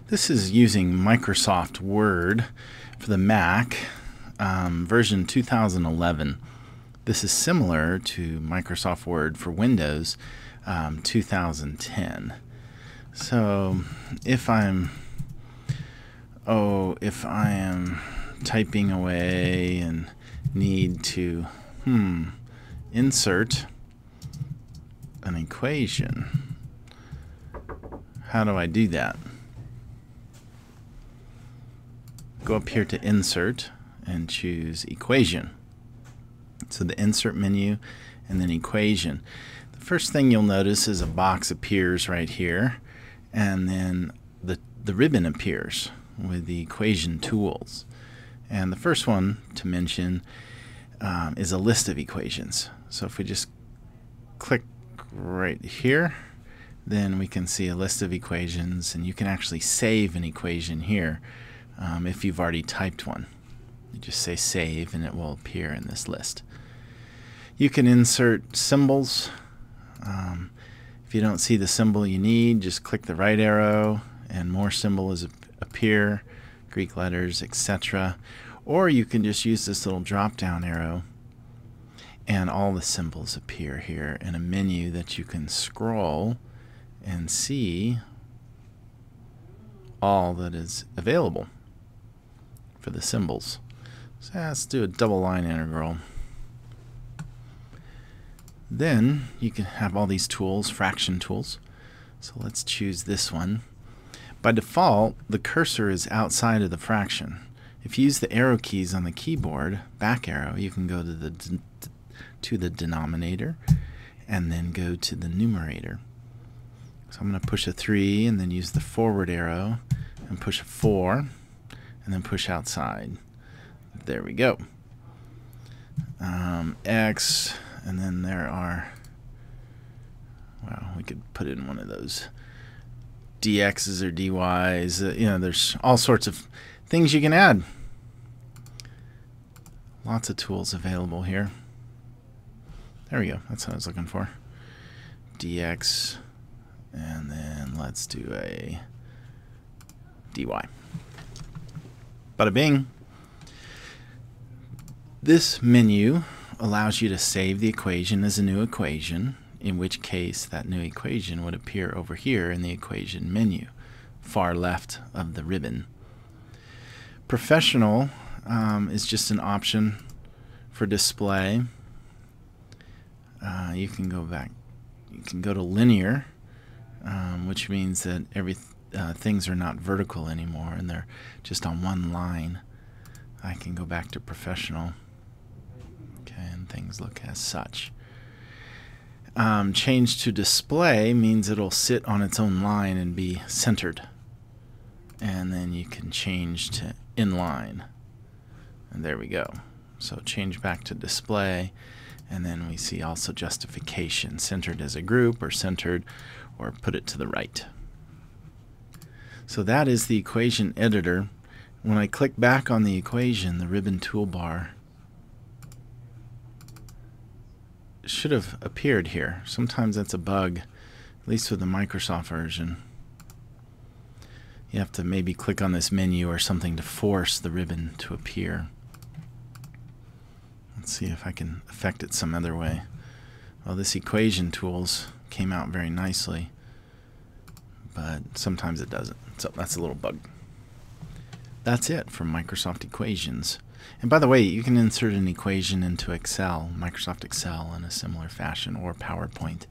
This is using Microsoft Word for the Mac, version 2011. This is similar to Microsoft Word for Windows 2010. So if I am typing away and need to insert an equation, how do I do that? Go up here to Insert and choose Equation. So the Insert menu and then Equation. The first thing you'll notice is a box appears right here, and then the ribbon appears with the equation tools. And the first one to mention is a list of equations. So if we just click right here, then we can see a list of equations, and you can actually save an equation here. If you've already typed one, you just say save and it will appear in this list. You can insert symbols. If you don't see the symbol you need, just click the right arrow and more symbols appear, Greek letters, etc. Or you can just use this little drop down arrow and all the symbols appear here in a menu that you can scroll and see all that is available for the symbols. So let's do a double line integral. Then you can have all these tools, fraction tools. So let's choose this one. By default, the cursor is outside of the fraction. If you use the arrow keys on the keyboard, back arrow, you can go to the denominator and then go to the numerator. So I'm going to push a 3 and then use the forward arrow and push a 4 and then push outside. There we go. X, and then there are, well, we could put in one of those dx's or dy's. There's all sorts of things you can add. Lots of tools available here. There we go. That's what I was looking for. dx, and then let's do a dy. Bada bing. This menu allows you to save the equation as a new equation, in which case that new equation would appear over here in the equation menu, far left of the ribbon. Professional is just an option for display. You can go back. You can go to linear, which means that things are not vertical anymore and they're just on one line. I can go back to professional. Okay, and things look as such. Change to display means it'll sit on its own line and be centered. And then you can change to inline. And there we go. So change back to display, and then we see also justification, centered as a group or centered, or put it to the right. So that is the equation editor. When I click back on the equation, the ribbon toolbar should have appeared here. Sometimes that's a bug, at least with the Microsoft version. You have to maybe click on this menu or something to force the ribbon to appear. Let's see if I can affect it some other way. Well, this equation tools came out very nicely, but sometimes it doesn't. So that's a little bug. That's it for Microsoft Equations. And by the way, you can insert an equation into Excel, Microsoft Excel, in a similar fashion, or PowerPoint.